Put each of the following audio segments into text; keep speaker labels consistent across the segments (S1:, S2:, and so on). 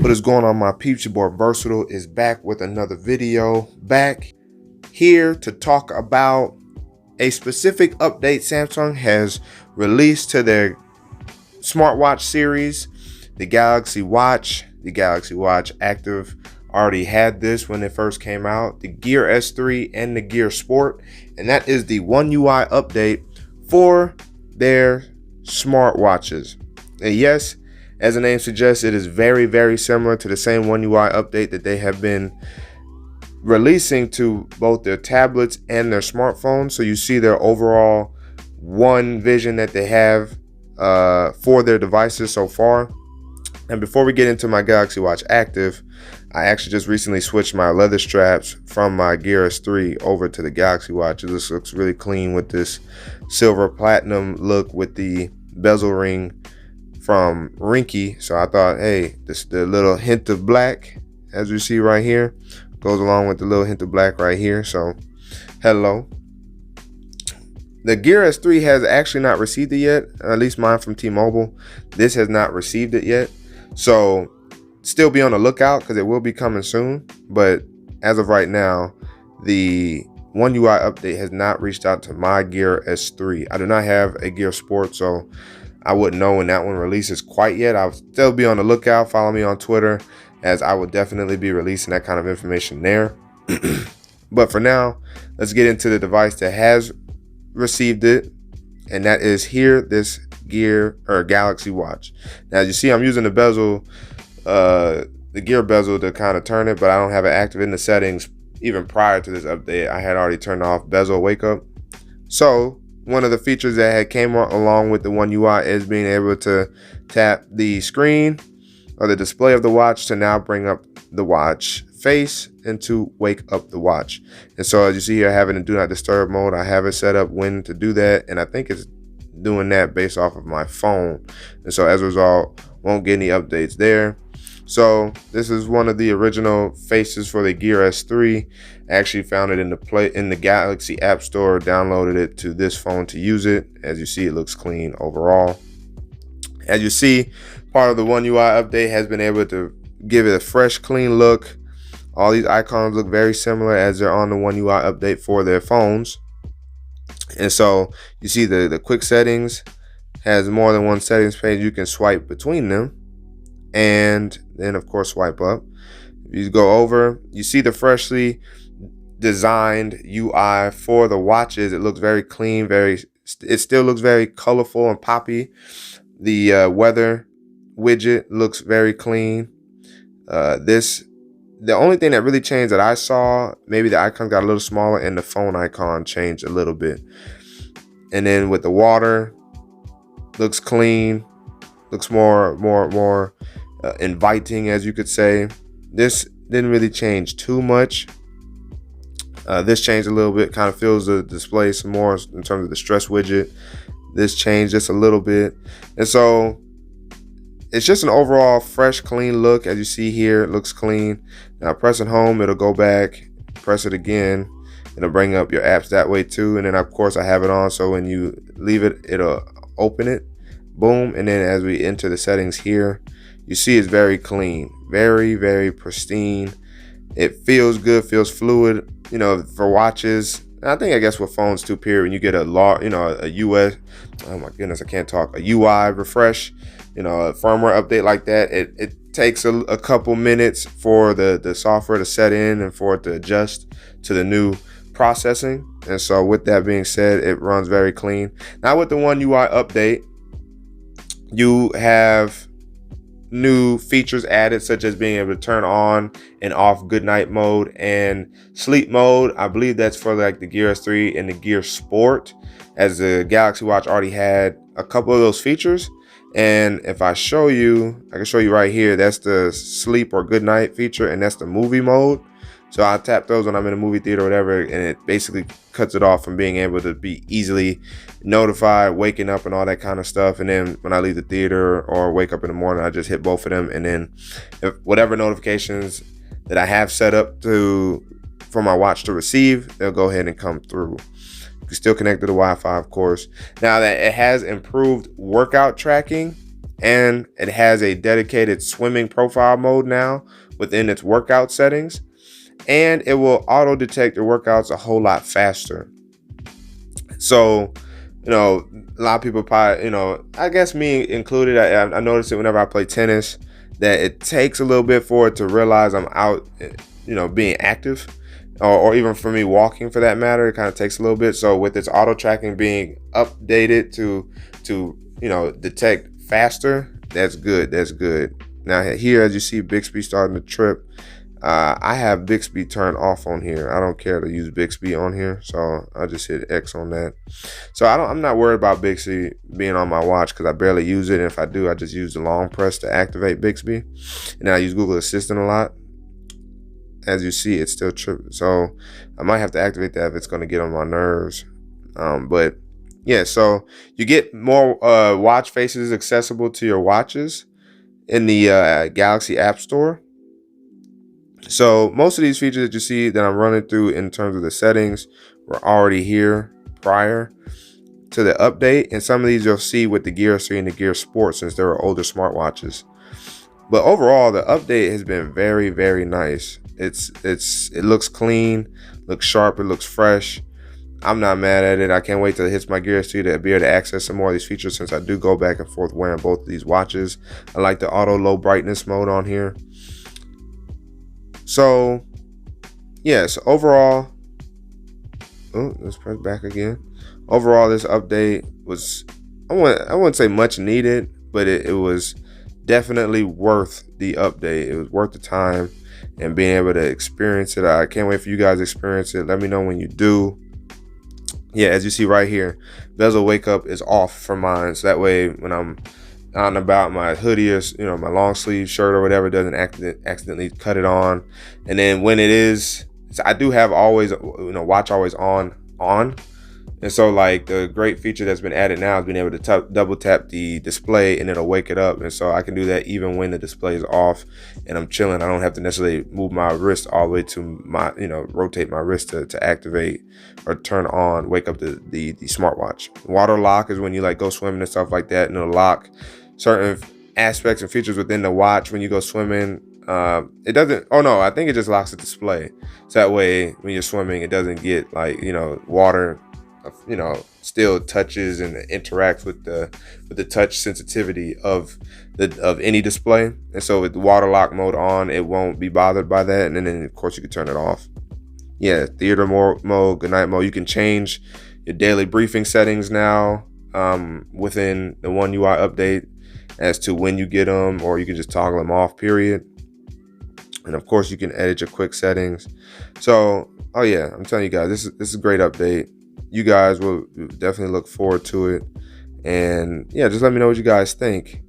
S1: What is going on, my peeps? Your boy Versatile is back with another video. Back here to talk about a specific update Samsung has released to their smartwatch series, the Galaxy Watch. The Galaxy Watch Active already had this when it first came out, the Gear S3 and the Gear Sport, and that is the One UI update for their smartwatches. And yes, as the name suggests, it is very, very similar to the same One UI update that they have been releasing to both their tablets and their smartphones. So you see their overall one vision that they have for their devices so far. And before we get into my Galaxy Watch Active, I actually just recently switched my leather straps from my Gear S3 over to the Galaxy Watch. It just looks really clean with this silver platinum look with the bezel ring from Rinky. So I thought, hey, the little hint of black, as you see right here, goes along with the little hint of black right here. So hello. The Gear S3 has actually not received it yet, at least mine from T-Mobile. This has not received it yet. So still be on the lookout because it will be coming soon. But as of right now, the One UI update has not reached out to my Gear S3. I do not have a Gear Sport, so I wouldn't know when that one releases quite yet. I'll still be on the lookout. Follow me on Twitter, as I will definitely be releasing that kind of information there. But for now, let's get into the device that has received it, and that is here, this Gear or Galaxy Watch. Now, as you see, I'm using the bezel, the Gear bezel to kind of turn it, but I don't have it active in the settings. Even prior to this update, I had already turned off bezel wake up. So one of the features that had came along with the One UI is being able to tap the screen or the display of the watch to now bring up the watch face and to wake up the watch. And so as you see here, I have it in do not disturb mode. I have it set up when to do that, and I think it's doing that based off of my phone. And so as a result, won't get any updates there. So this is one of the original faces for the Gear S3. I actually found it in the Galaxy App Store, downloaded it to this phone to use it. As you see, it looks clean overall. As you see, part of the One UI update has been able to give it a fresh, clean look. All these icons look very similar as they're on the One UI update for their phones. And so you see the quick settings has more than one settings page. You can swipe between them and then of course swipe up. If you go over, you see the freshly designed UI for the watches. It looks very clean, it still looks very colorful and poppy. The weather widget looks very clean. The only thing that really changed that I saw, maybe the icon got a little smaller and the phone icon changed a little bit. And then with the water, looks clean, looks more inviting, as you could say. This didn't really change too much. This changed a little bit, kind of fills the display some more in terms of the stress widget. This changed just a little bit. And so it's just an overall fresh, clean look. As you see here, it looks clean. Now pressing home, it'll go back, press it again, it'll bring up your apps that way too. And then of course I have it on, so when you leave it, it'll open it, boom. And then as we enter the settings here, you see it's very clean, very, very pristine. It feels good, feels fluid, you know, for watches. I guess with phones too, period, when you get a US, oh my goodness, I can't talk, a UI refresh, you know, a firmware update like that, it takes a couple minutes for the software to set in and for it to adjust to the new processing. And so with that being said, it runs very clean. Now with the One UI update, you have new features added, such as being able to turn on and off good night mode and sleep mode. I believe that's for like the Gear S3 and the Gear Sport, as the Galaxy Watch already had a couple of those features. And if I show you, I can show you right here, that's the sleep or good night feature, and that's the movie mode. So I tap those when I'm in a movie theater or whatever, and it basically cuts it off from being able to be easily notified, waking up and all that kind of stuff. And then when I leave the theater or wake up in the morning, I just hit both of them, and then if whatever notifications that I have set up for my watch to receive, they'll go ahead and come through. You can still connect to the Wi-Fi, of course. Now that it has improved workout tracking, and it has a dedicated swimming profile mode now within its workout settings, and it will auto detect your workouts a whole lot faster. So, a lot of people probably, I guess me included, I notice it whenever I play tennis, that it takes a little bit for it to realize I'm out, being active, or even for me walking for that matter. It kind of takes a little bit. So with its auto tracking being updated to detect faster, that's good. That's good. Now here, as you see Bixby starting to trip, I have Bixby turned off on here. I don't care to use Bixby on here, so I just hit X on that. So I'm not worried about Bixby being on my watch because I barely use it. And if I do, I just use the long press to activate Bixby. And I use Google Assistant a lot. As you see, it's still tripping. So I might have to activate that if it's going to get on my nerves. But yeah, so you get more watch faces accessible to your watches in the Galaxy App Store. So most of these features that you see that I'm running through in terms of the settings were already here prior to the update. And some of these you'll see with the Gear 3 and the Gear Sport since they were older smartwatches. But overall, the update has been very, very nice. It looks clean, looks sharp, it looks fresh. I'm not mad at it. I can't wait till it hits my Gear 3 to be able to access some more of these features since I do go back and forth wearing both of these watches. I like the auto low brightness mode on here. So, yes, overall, let's press back again. Overall, this update was, I wouldn't say much needed, but it was definitely worth the update. It was worth the time and being able to experience it. I can't wait for you guys to experience it. Let me know when you do. Yeah, as you see right here, bezel wake up is off for mine. So that way when I'm out and about, my hoodie or my long sleeve shirt or whatever doesn't accidentally cut it on. And then when it is, so I do have always watch always on. And so like the great feature that's been added now is being able to double tap the display and it'll wake it up. And so I can do that even when the display is off and I'm chilling. I don't have to necessarily move my wrist all the way to my, rotate my wrist to activate or turn on, wake up the smartwatch. Water lock is when you like go swimming and stuff like that, and it'll lock certain aspects and features within the watch when you go swimming. It doesn't, I think it just locks the display. So that way when you're swimming, it doesn't get like, water, still touches and interacts with the touch sensitivity of any display. And so with the water lock mode on, it won't be bothered by that. And then of course you can turn it off. Yeah, theater mode, good night mode. You can change your daily briefing settings now within the One UI update as to when you get them, or you can just toggle them off, period. And of course you can edit your quick settings. So, I'm telling you guys, this is a great update. You guys will definitely look forward to it. And yeah, just let me know what you guys think.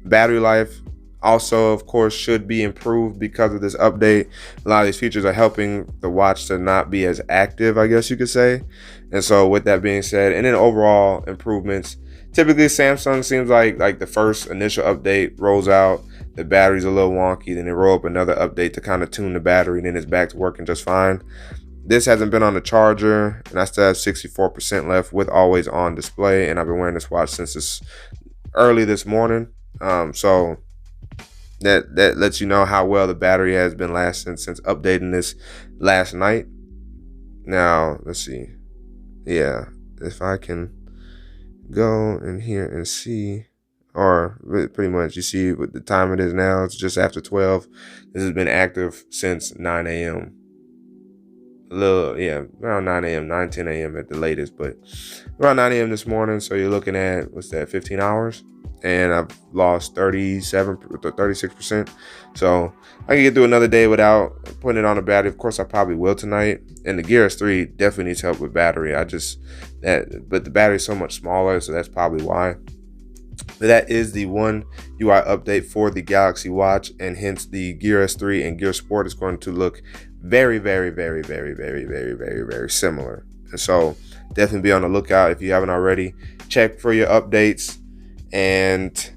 S1: Battery life also, of course, should be improved because of this update. A lot of these features are helping the watch to not be as active, I guess you could say. And so with that being said, and then overall improvements, typically Samsung seems like the first initial update rolls out, the battery's a little wonky, then they roll up another update to kind of tune the battery, and then it's back to working just fine. This hasn't been on the charger, and I still have 64% left with always on display, and I've been wearing this watch since it's early this morning. So that lets you know how well the battery has been lasting since updating this last night. Now, let's see. Yeah, if I can go in here and see, or pretty much you see what the time it is now. It's just after 12. This has been active since 9 a.m. Around 9 a.m., 9, 10 a.m. at the latest, but around 9 a.m. this morning. So you're looking at, 15 hours? And I've lost 36%. So I can get through another day without putting it on a battery. Of course, I probably will tonight. And the Gear S3 definitely needs help with battery. But the battery is so much smaller, so that's probably why. But that is the One UI update for the Galaxy Watch, and hence the Gear S3 and Gear Sport is going to look very, very, very, very, very, very, very, very similar. And so definitely be on the lookout if you haven't already. Check for your updates. And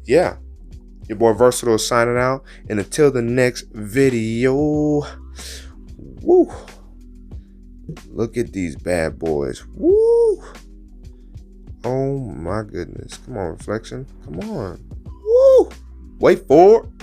S1: yeah, your boy Versatile is signing out. And until the next video, woo, look at these bad boys. Woo. Oh my goodness. Come on, reflection. Come on. Woo! Wait for it.